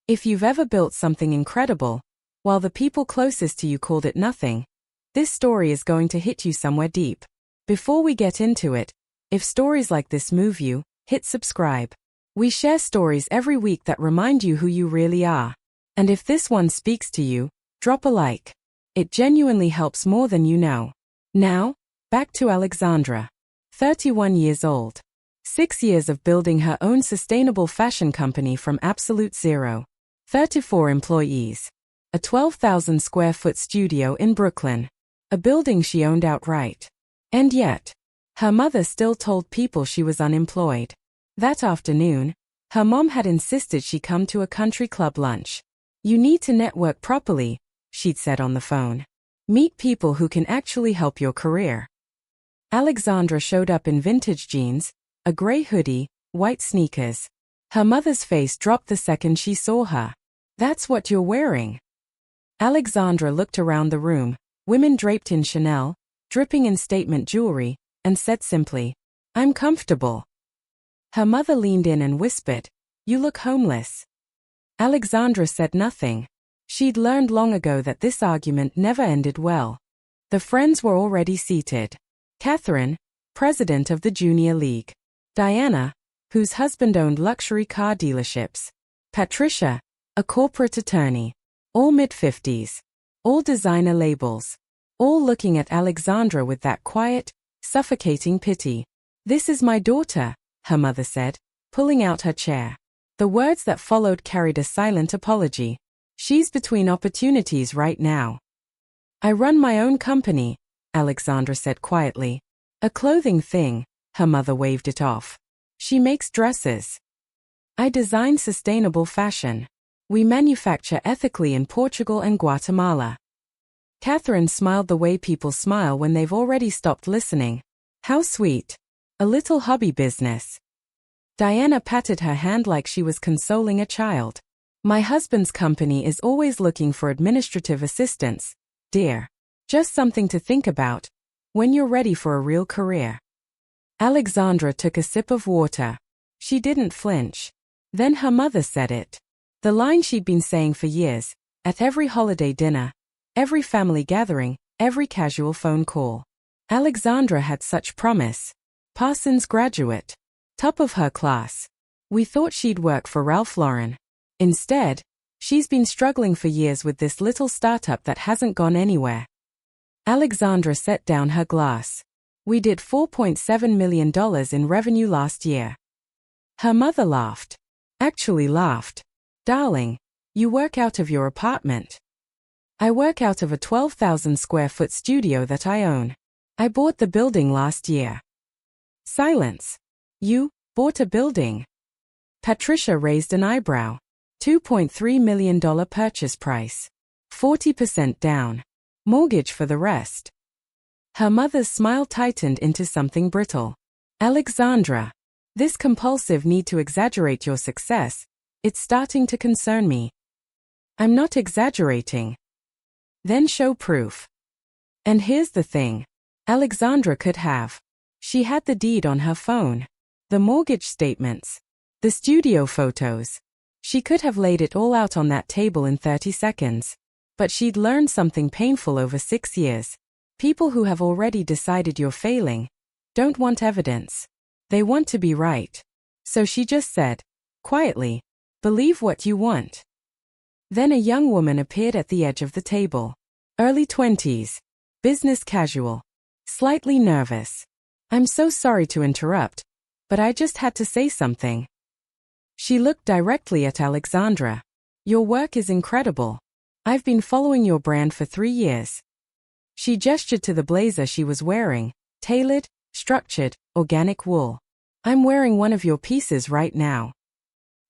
If you've ever built something incredible, while the people closest to you called it nothing, this story is going to hit you somewhere deep. Before we get into it, if stories like this move you, hit subscribe. We share stories every week that remind you who you really are. And if this one speaks to you, drop a like. It genuinely helps more than you know. Now, back to Alexandra. 31 years old. 6 years of building her own sustainable fashion company from absolute zero. 34 employees. A 12,000 square foot studio in Brooklyn. A building she owned outright. And yet, her mother still told people she was unemployed. That afternoon, her mom had insisted she come to a country club lunch. You need to network properly, she'd said on the phone. Meet people who can actually help your career. Alexandra showed up in vintage jeans, a gray hoodie, white sneakers. Her mother's face dropped the second she saw her. That's what you're wearing. Alexandra looked around the room, women draped in Chanel, dripping in statement jewelry, and said simply, I'm comfortable. Her mother leaned in and whispered, you look homeless. Alexandra said nothing. She'd learned long ago that this argument never ended well. The friends were already seated. Catherine, president of the Junior League. Diana, whose husband owned luxury car dealerships. Patricia, a corporate attorney. All mid-50s. All designer labels. All looking at Alexandra with that quiet, suffocating pity. This is my daughter, her mother said, pulling out her chair. The words that followed carried a silent apology. She's between opportunities right now. I run my own company, Alexandra said quietly. A clothing thing, her mother waved it off. She makes dresses. I design sustainable fashion. We manufacture ethically in Portugal and Guatemala. Catherine smiled the way people smile when they've already stopped listening. How sweet. A little hobby business. Diana patted her hand like she was consoling a child. My husband's company is always looking for administrative assistants, dear. Just something to think about when you're ready for a real career. Alexandra took a sip of water. She didn't flinch. Then her mother said it. The line she'd been saying for years, at every holiday dinner, every family gathering, every casual phone call. Alexandra had such promise. Parsons graduate. Top of her class. We thought she'd work for Ralph Lauren. Instead, she's been struggling for years with this little startup that hasn't gone anywhere. Alexandra set down her glass. We did $4.7 million in revenue last year. Her mother laughed. Actually laughed. Darling, you work out of your apartment. I work out of a 12,000 square foot studio that I own. I bought the building last year. Silence. You bought a building? Patricia raised an eyebrow. $2.3 million purchase price. 40% down. Mortgage for the rest. Her mother's smile tightened into something brittle. Alexandra, this compulsive need to exaggerate your success, it's starting to concern me. I'm not exaggerating. Then show proof. And here's the thing. Alexandra could have. She had the deed on her phone. The mortgage statements. The studio photos. She could have laid it all out on that table in 30 seconds. But she'd learned something painful over 6 years. People who have already decided you're failing don't want evidence. They want to be right. So she just said, quietly, believe what you want. Then a young woman appeared at the edge of the table. Early 20s. Business casual. Slightly nervous. I'm so sorry to interrupt, but I just had to say something. She looked directly at Alexandra. Your work is incredible. I've been following your brand for 3 years. She gestured to the blazer she was wearing, tailored, structured, organic wool. I'm wearing one of your pieces right now.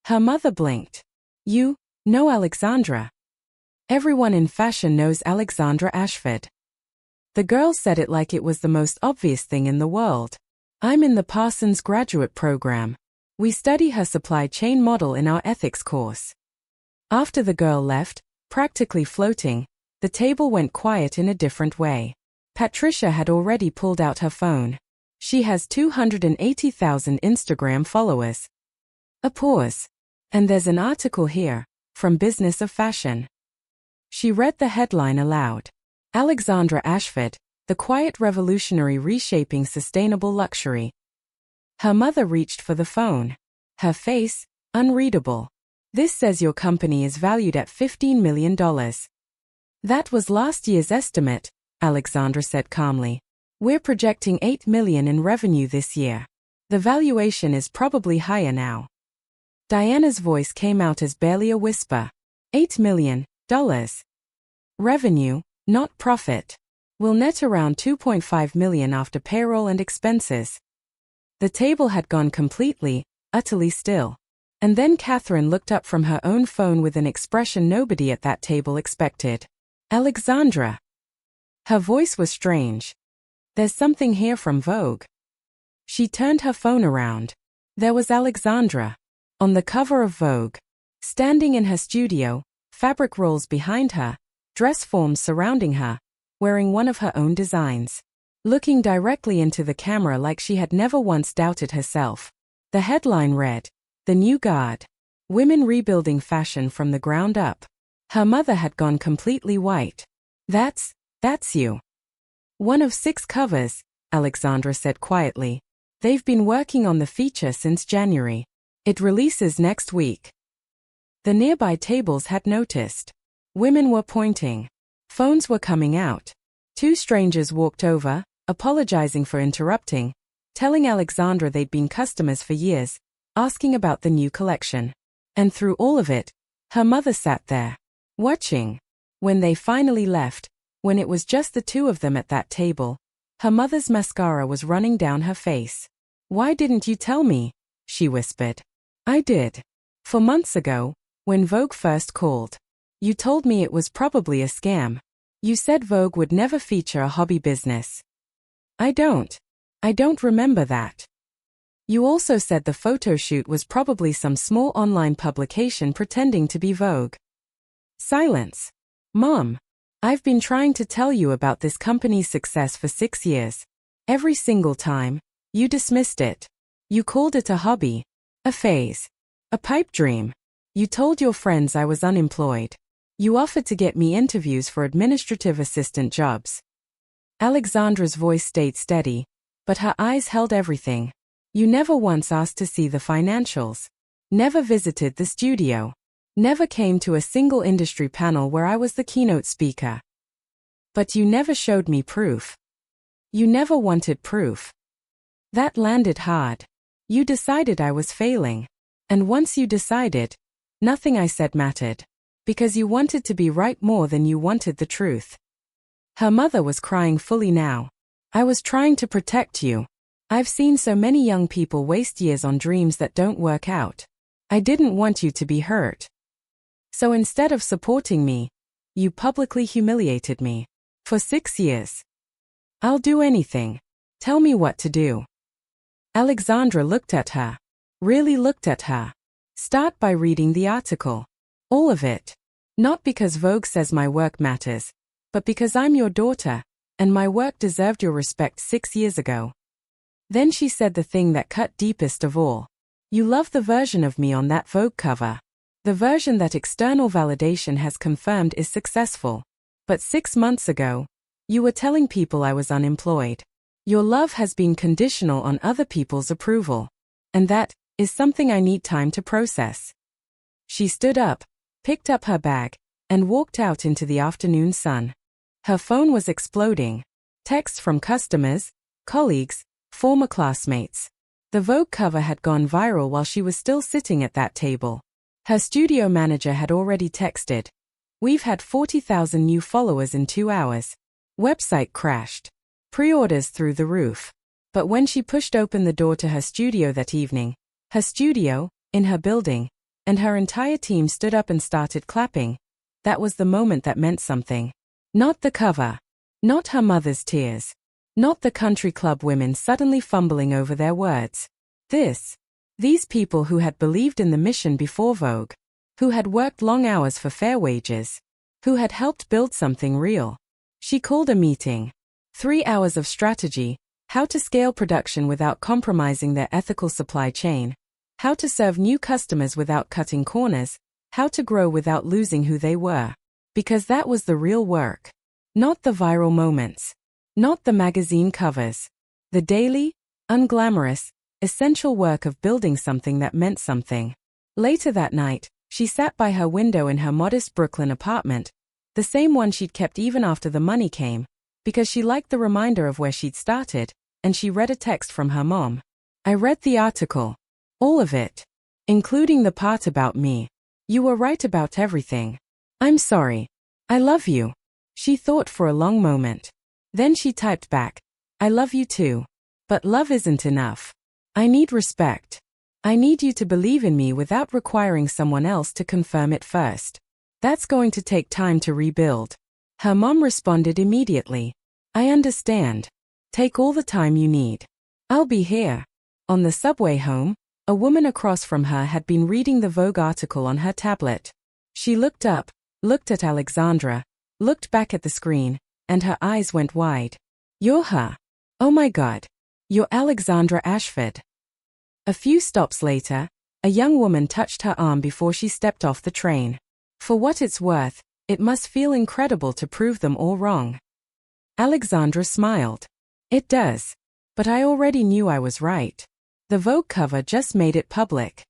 Her mother blinked. You know Alexandra. Everyone in fashion knows Alexandra Ashford. The girl said it like it was the most obvious thing in the world. I'm in the Parsons graduate program. We study her supply chain model in our ethics course. After the girl left, practically floating, the table went quiet in a different way. Patricia had already pulled out her phone. She has 280,000 Instagram followers. A pause. And there's an article here, from Business of Fashion. She read the headline aloud. Alexandra Ashford, the quiet revolutionary reshaping sustainable luxury. Her mother reached for the phone. Her face, unreadable. This says your company is valued at $15 million. That was last year's estimate, Alexandra said calmly. We're projecting $8 million in revenue this year. The valuation is probably higher now. Diana's voice came out as barely a whisper. $8 million. Revenue, not profit. We'll net around $2.5 million after payroll and expenses. The table had gone completely, utterly still. And then Catherine looked up from her own phone with an expression nobody at that table expected. Alexandra. Her voice was strange. There's something here from Vogue. She turned her phone around. There was Alexandra. On the cover of Vogue. Standing in her studio, fabric rolls behind her, dress forms surrounding her, wearing one of her own designs. Looking directly into the camera like she had never once doubted herself. The headline read, "The New Guard. Women Rebuilding Fashion from the Ground Up." Her mother had gone completely white. That's you. One of 6 covers, Alexandra said quietly. They've been working on the feature since January. It releases next week. The nearby tables had noticed. Women were pointing. Phones were coming out. 2 strangers walked over, apologizing for interrupting, telling Alexandra they'd been customers for years, asking about the new collection. And through all of it, her mother sat there, watching. When they finally left, when it was just the 2 of them at that table, her mother's mascara was running down her face. "Why didn't you tell me?" she whispered. "I did. 4 months ago, when Vogue first called. You told me it was probably a scam. You said Vogue would never feature a hobby business." I don't remember that. "You also said the photo shoot was probably some small online publication pretending to be Vogue." Silence. "Mom, I've been trying to tell you about this company's success for 6 years. Every single time, you dismissed it. You called it a hobby, a phase, a pipe dream. You told your friends I was unemployed. You offered to get me interviews for administrative assistant jobs." Alexandra's voice stayed steady, but her eyes held everything. "You never once asked to see the financials. Never visited the studio. Never came to a single industry panel where I was the keynote speaker. But you never showed me proof. You never wanted proof." That landed hard. You decided I was failing. And once you decided, nothing I said mattered. Because you wanted to be right more than you wanted the truth. Her mother was crying fully now. "I was trying to protect you. I've seen so many young people waste years on dreams that don't work out. I didn't want you to be hurt. So instead of supporting me, you publicly humiliated me. For 6 years. I'll do anything. Tell me what to do." Alexandra looked at her. Really looked at her. "Start by reading the article. All of it. Not because Vogue says my work matters, but because I'm your daughter, and my work deserved your respect 6 years ago." Then she said the thing that cut deepest of all. "You love the version of me on that Vogue cover. The version that external validation has confirmed is successful. But 6 months ago, you were telling people I was unemployed. Your love has been conditional on other people's approval. And that is something I need time to process." She stood up, picked up her bag, and walked out into the afternoon sun. Her phone was exploding. Texts from customers, colleagues, former classmates. The Vogue cover had gone viral while she was still sitting at that table. Her studio manager had already texted, "We've had 40,000 new followers in 2 hours. Website crashed. Pre-orders through the roof." But when she pushed open the door to her studio that evening, her studio, in her building, and her entire team stood up and started clapping, that was the moment that meant something. Not the cover. Not her mother's tears. Not the country club women suddenly fumbling over their words. These people who had believed in the mission before Vogue, who had worked long hours for fair wages, who had helped build something real. She called a meeting. 3 hours of strategy, how to scale production without compromising their ethical supply chain, how to serve new customers without cutting corners, How to grow without losing who they were. Because that was the real work. Not the viral moments. Not the magazine covers. The daily, unglamorous, essential work of building something that meant something. Later that night, she sat by her window in her modest Brooklyn apartment, the same one she'd kept even after the money came, because she liked the reminder of where she'd started, and she read a text from her mom. I read the article. All of it. Including the part about me. You were right about everything. I'm sorry. I love you. She thought for a long moment. Then she typed back, I love you too. But love isn't enough. I need respect. I need you to believe in me without requiring someone else to confirm it first. That's going to take time to rebuild. Her mom responded immediately. I understand. Take all the time you need. I'll be here. On the subway home, a woman across from her had been reading the Vogue article on her tablet. She looked up, looked at Alexandra, looked back at the screen, and her eyes went wide. You're her. Oh my God. You're Alexandra Ashford. A few stops later, a young woman touched her arm before she stepped off the train. For what it's worth, it must feel incredible to prove them all wrong. Alexandra smiled. It does. But I already knew I was right. The Vogue cover just made it public.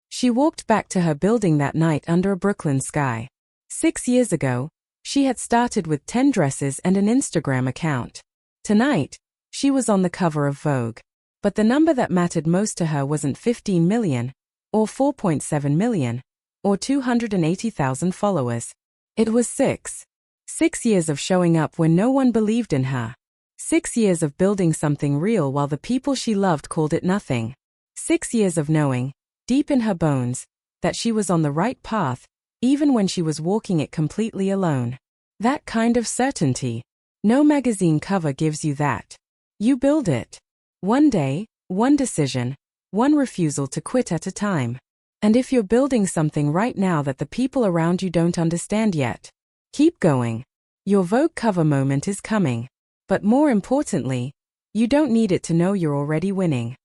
She walked back to her building that night under a Brooklyn sky. 6 years ago, she had started with 10 dresses and an Instagram account. Tonight, she was on the cover of Vogue. But the number that mattered most to her wasn't 15 million, or 4.7 million, or 280,000 followers. It was 6. 6 years of showing up when no one believed in her. 6 years of building something real while the people she loved called it nothing. 6 years of knowing, deep in her bones, that she was on the right path, even when she was walking it completely alone. That kind of certainty. No magazine cover gives you that. You build it. One day, one decision, one refusal to quit at a time. And if you're building something right now that the people around you don't understand yet, keep going. Your Vogue cover moment is coming. But more importantly, you don't need it to know you're already winning.